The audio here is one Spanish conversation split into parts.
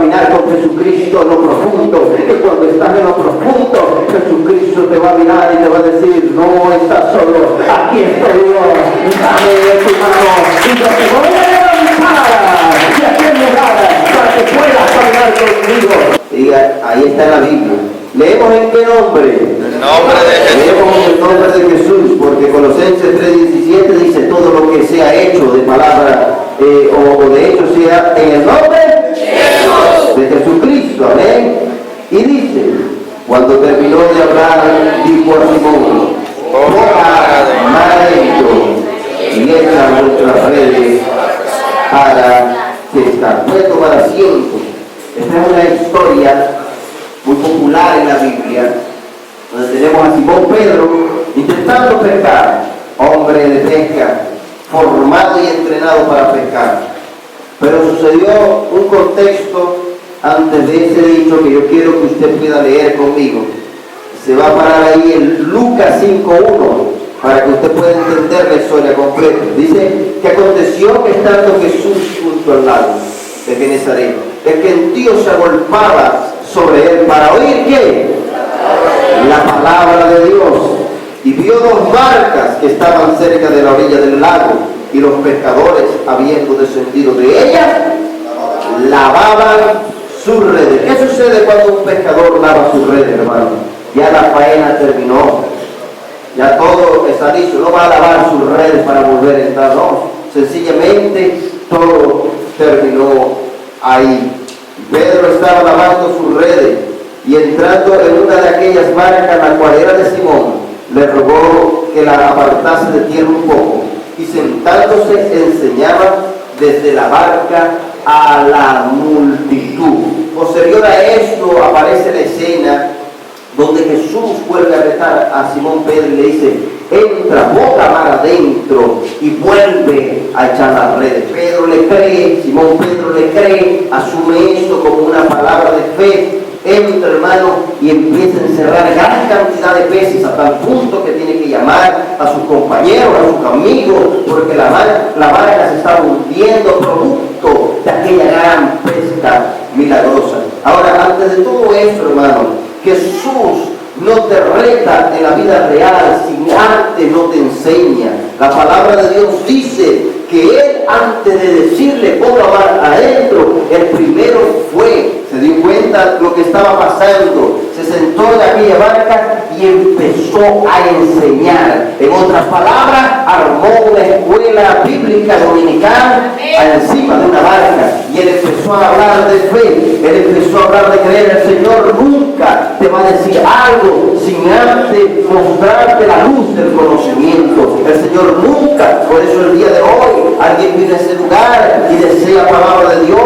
caminar con Jesucristo en lo profundo. Y cuando estás en lo profundo, Jesucristo te va a mirar y te va a decir, no estás solo, aquí estoy yo, dame tu mano y yo te voy a levantar y a quien lugar para que puedas caminar conmigo. Y ahí está en la Biblia. ¿Leemos en qué nombre? En nombre de Jesús. Leemos en el nombre de Jesús, porque Colosenses 3:17 dice todo lo que sea hecho de palabra o de hecho sea en el nombre de Jesucristo, amén. Y dice, cuando terminó de hablar, dijo a Simón, ponga mar adentro y echa vuestras redes para pescar. Puede tomar asiento. Esta es una historia muy popular en la Biblia, donde tenemos a Simón Pedro intentando pescar, hombre de pesca, formado y entrenado para pescar. Pero sucedió un contexto antes de ese dicho que yo quiero que usted pueda leer conmigo. Se va a parar ahí en Lucas 5:1 para que usted pueda entender la historia completa. Dice que aconteció que estando Jesús junto al lago de Genezaret, el gentío se agolpaba sobre él para oír ¿qué? La palabra de Dios. Y vio dos barcas que estaban cerca de la orilla del lago, y los pescadores, habiendo descendido de ellas, lavaban sus redes. ¿Qué sucede cuando un pescador lava sus redes, hermano? Ya la faena terminó, ya todo está listo, no va a lavar sus redes para volver a entrar, no, sencillamente todo terminó ahí. Pedro estaba lavando sus redes y entrando en una de aquellas barcas, la cual era de Simón, le rogó que la apartase de tierra un poco, y sentándose enseñaba desde la barca a la multitud. Posterior a esto aparece la escena donde Jesús vuelve a retar a Simón Pedro y le dice, entra, boca mar adentro y vuelve a echar las redes. Pedro le cree, Simón Pedro le cree, asume esto como una palabra de fe, entra, hermano, y empieza a encerrar gran cantidad de peces hasta el punto que tiene que llamar a sus compañeros, a sus amigos, porque la barca se está hundiendo producto de aquella gran pesca milagrosa. Ahora, antes de todo esto, hermano, Jesús no te reta en la vida real si antes no te enseña. La palabra de Dios dice que Él, antes de decirle ponga mar adentro, el primero fue, se dio cuenta lo que estaba pasando, se sentó en aquella barca y empezó a enseñar. En otras palabras, armó una escuela bíblica dominical encima de una barca, y él empezó a hablar de fe, él empezó a hablar de creer. El Señor nunca te va a decir algo sin antes mostrarte la luz del conocimiento. El Señor nunca, por eso el día de hoy alguien viene a ese lugar y desea palabra de Dios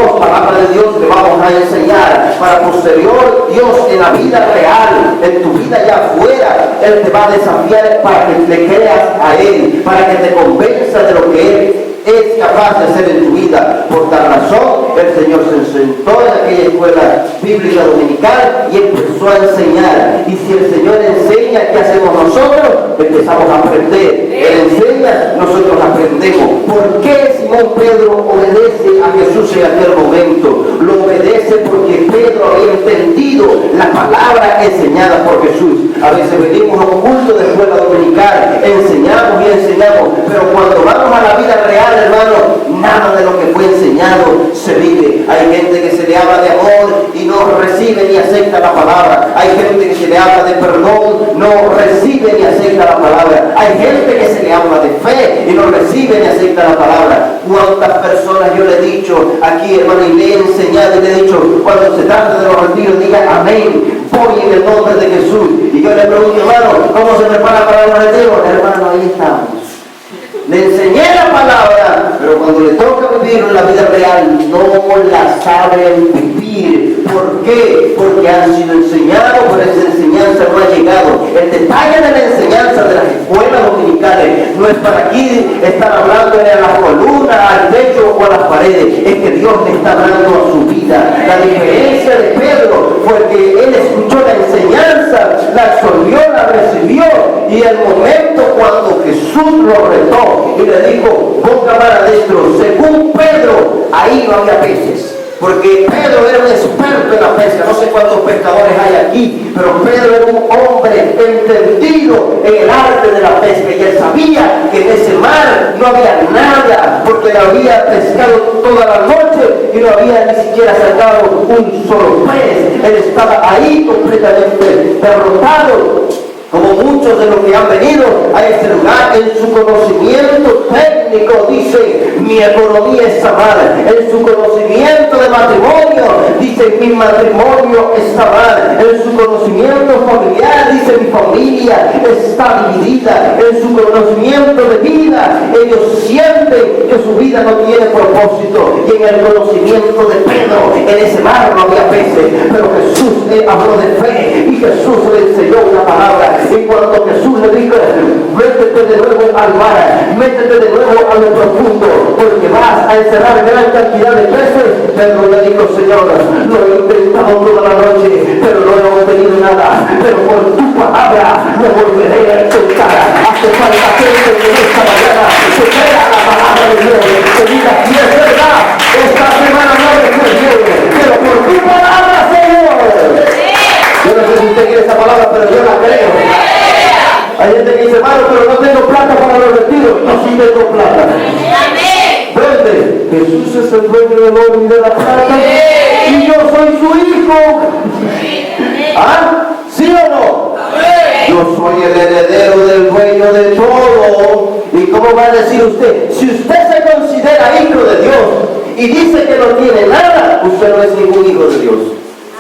que vamos a enseñar, para posterior Dios en la vida real, en tu vida allá afuera, Él te va a desafiar para que le creas a Él, para que te convenza de lo que Él es capaz de hacer en tu vida. Por tal razón, el Señor se sentó en aquella escuela bíblica dominical y empezó a enseñar. Y si el Señor enseña, ¿qué hacemos nosotros? Empezamos a aprender. Él enseña, nosotros aprendemos. ¿Por qué Simón Pedro obedece a Jesús en aquel momento? Lo obedece porque Pedro había entendido la palabra enseñada por Jesús. A veces venimos a un culto de escuela dominical, enseñamos y enseñamos, pero cuando vamos a la vida real, hermano, nada de lo que fue enseñado se vive. Hay gente que se le habla de amor y no recibe ni acepta la palabra. Hay gente que se le habla de perdón, no recibe ni acepta la palabra. Hay gente que se le habla de fe y no recibe ni acepta la palabra. ¿Cuántas personas yo le he dicho aquí, hermano, y le he enseñado y le he dicho, cuando se trata de los retiros, diga amén, voy en el nombre de Jesús? Y yo le pregunto, hermano, ¿cómo se prepara para los retiros? Hermano, ahí estamos. Le enseñé la palabra, pero cuando le toca vivirlo en la vida real, no la saben vivir. ¿Por qué? Porque han sido enseñados, pero esa enseñanza no ha llegado. El detalle de la enseñanza de las escuelas dominicales no es para aquí estar hablando a las columnas, al techo o a las paredes. Es que Dios le está hablando a su vida. La diferencia de Pedro fue que él escuchó la enseñanza, la absorbió, la recibió, y el momento cuando Jesús lo retó y le dijo, boca mar adentro, según Pedro, ahí no había peces. Porque Pedro era un experto en la pesca. No sé cuántos pescadores hay aquí, pero Pedro era un hombre entendido en el arte de la pesca. Y él sabía que en ese mar no había nada, porque él había pescado toda la noche y no había ni siquiera sacado un solo pez. Él estaba ahí completamente derrotado. Como muchos de los que han venido a este lugar, en su conocimiento técnico dice, mi economía está mal. En su conocimiento de matrimonio dice, mi matrimonio está mal. En su conocimiento familiar dice, mi familia está dividida. En su conocimiento de vida, ellos sienten que su vida no tiene propósito. Y en el conocimiento de Pedro, en ese mar no había peces, pero Jesús le habló de fe y Jesús le enseñó una palabra. Y cuando Jesús le dijo, métete de nuevo al mar, métete de nuevo a lo profundo, porque vas a encerrar gran cantidad de peces, Pedro le dijo, Señor, lo he intentado toda la noche, pero no he obtenido nada, pero por tu palabra me volveré a intentar. Hace falta gente en esta mañana que crea la palabra de Dios, que diga, si es verdad, esta semana no me fue bien, pero por tu palabra, Señor. Yo no sé si usted quiere esa palabra, pero yo la creo. Hay gente que dice, hermano, pero no tengo plata para los retiros. No, sí tengo plata. Vende. Jesús es el dueño del oro y de la plata. Y yo soy su hijo. ¿Ah? ¿Sí o no? Yo soy el heredero del dueño de todo. ¿Y cómo va a decir usted? Si usted se considera hijo de Dios y dice que no tiene nada, usted no es ningún hijo de Dios.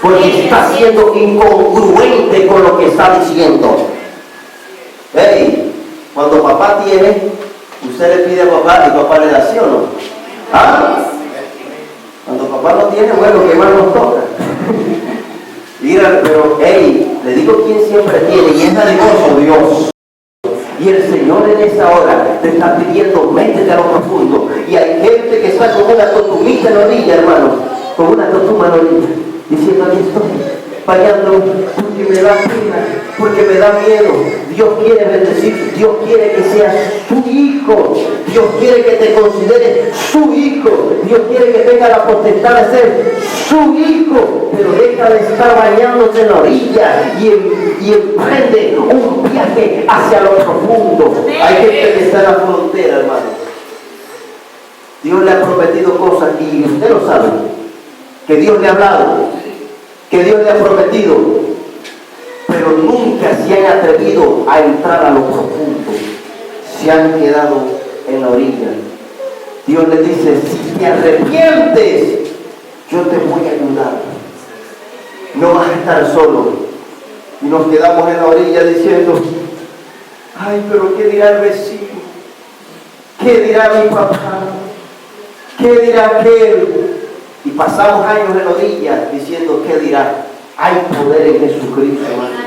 Porque está siendo incongruente con lo que está diciendo. Hey, cuando papá tiene, usted le pide a papá y papá le da, ¿sí o no? ¿Ah? Cuando papá no tiene, bueno, ¿qué más nos toca? Mira, pero hey, le digo quién siempre tiene, y es dadivoso Dios. Y el Señor en esa hora te está pidiendo, métete a lo profundo. Y hay gente que está con una totumita en la orilla, hermano, con una totuma en la orilla, diciendo, aquí estoy, fallando, porque me da pena, porque me da miedo. Dios quiere bendecir, Dios quiere que seas su hijo, Dios quiere que te consideres su hijo, Dios quiere que tenga la potestad de ser su hijo, pero deja de estar bañándote en la orilla y emprende un viaje hacia lo profundo. Hay gente que está en la frontera, hermano. Dios le ha prometido cosas y usted lo sabe, que Dios le ha hablado, que Dios le ha prometido, pero nunca se han atrevido a entrar a lo profundo, se han quedado en la orilla. Dios le dice, si te arrepientes, yo te voy a ayudar, no vas a estar solo. Y nos quedamos en la orilla diciendo, ay, pero ¿qué dirá el vecino? ¿Qué dirá mi papá? ¿Qué dirá aquel? Y pasamos años en la orilla diciendo, ¿qué dirá? Hay poder en Jesucristo, hermano.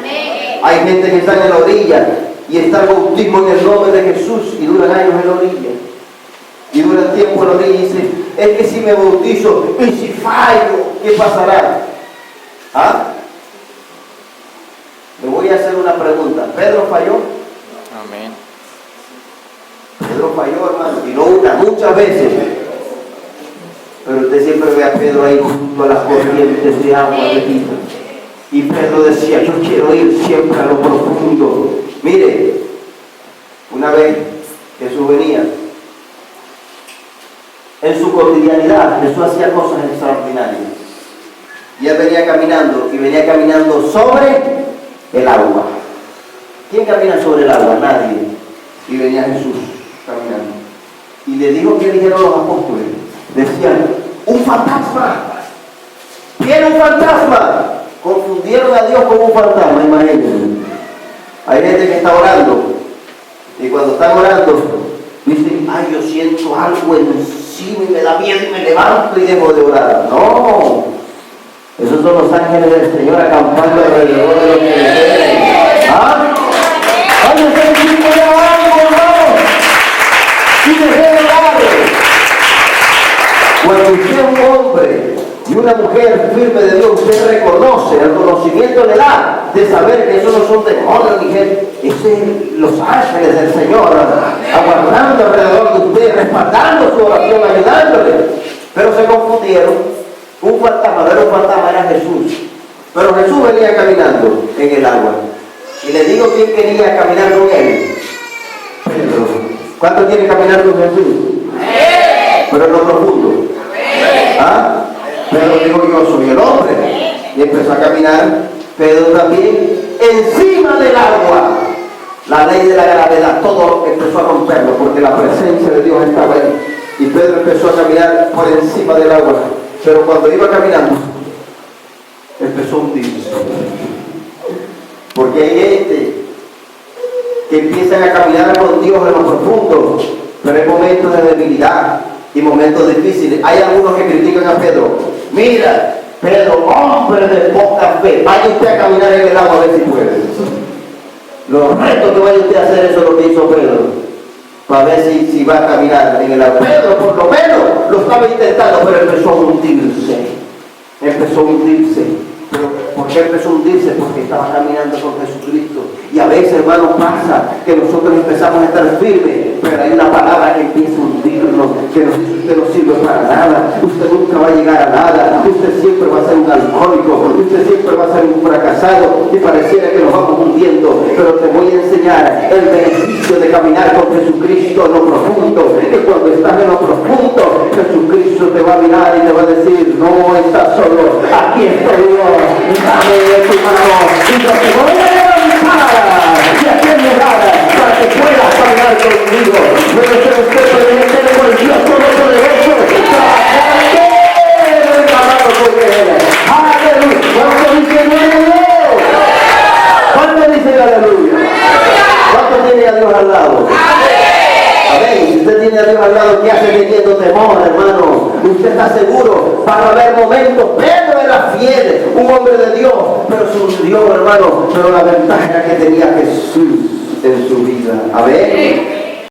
Hay gente que está en la orilla y está el bautismo en el nombre de Jesús y duran años en la orilla. Y duran tiempo en la orilla y dice, es que si me bautizo y si fallo, ¿qué pasará? ¿Ah? Le voy a hacer una pregunta. ¿Pedro falló? Amén. Pedro falló, hermano, y no una, muchas veces. Pero usted siempre ve a Pedro ahí junto a las corrientes de agua de vida. Y Pedro decía, yo quiero ir siempre a lo profundo. Mire, una vez Jesús venía, en su cotidianidad, Jesús hacía cosas extraordinarias. Y él venía caminando, y venía caminando sobre el agua. ¿Quién camina sobre el agua? Nadie. Y venía Jesús caminando. Y le dijo que dijeron los apóstoles. Decían, un fantasma. ¿Quién es un fantasma? Confundieron a Dios con un fantasma, imagínense. Hay gente que está orando y cuando están orando dicen, ay, yo siento algo encima y me da miedo y me levanto y dejo de orar. No, esos son los ángeles del Señor acampando alrededor de los que creen. ¿Ah? Ay, yo siento algo, hermano, y dejé de orar. Cuando usted es un hombre y una mujer firme de Dios, usted reconoce, el conocimiento le da de saber que esos no son demonios ni gente, esos son los ángeles del Señor aguardando alrededor de usted, respaldando su oración, ayudándole. Pero se confundieron Un fantasma, no era un fantasma, era Jesús. Pero Jesús venía caminando en el agua. Y le digo quién quería caminar con él. Pedro. ¿Cuánto quiere caminar con Jesús? Pero en lo profundo. ¿Ah? Pedro dijo, yo soy el hombre. Y empezó a caminar. Pedro también encima del agua. La ley de la gravedad, todo empezó a romperlo porque la presencia de Dios estaba ahí. Y Pedro empezó a caminar por encima del agua. Pero cuando iba caminando, empezó a hundirse. Porque hay gente que empiezan a caminar con Dios en lo profundo, pero hay momentos de debilidad y momentos difíciles. Hay algunos que critican a Pedro. Mira, Pedro, hombre de poca fe, vaya usted a caminar en el agua a ver si puede. Los retos que vaya usted a hacer, eso es lo que hizo Pedro, para ver si va a caminar en el agua. Pedro por lo menos lo estaba intentando, pero empezó a hundirse. Empezó a hundirse. Pero ¿por qué empezó a hundirse? Porque estaba caminando con Jesucristo. Y a veces, hermanos, pasa que nosotros empezamos a estar firmes, pero hay una palabra que empieza a hundirnos, que nos dice: usted no sirve para nada, usted nunca va a llegar a nada, usted siempre va a ser un alcohólico, usted siempre va a ser un fracasado, y pareciera que nos vamos hundiendo. Pero te voy a enseñar el beneficio de caminar con Jesucristo en lo profundo, que cuando estás en lo profundo, Jesucristo te va a mirar y te va a decir: no estás solo, aquí estoy yo, dame de tu mano, y yo te voy a levantar y a quien lugar para que puedas caminar conmigo. Puede ser usted perteneciente con el Dios Todopoderoso, aleluya. ¿Cuánto dicen aleluya? ¿Cuánto dicen aleluya? ¿Cuánto tiene a Dios al lado? Amén. Si usted tiene a Dios al lado, ¿qué hace teniendo temor, hermano? Usted está seguro. Van a haber momentos. Pedro era fiel, un hombre de Dios, pero se hundió, hermano. Pero la ventaja era que tenía Jesús en su vida. Amén.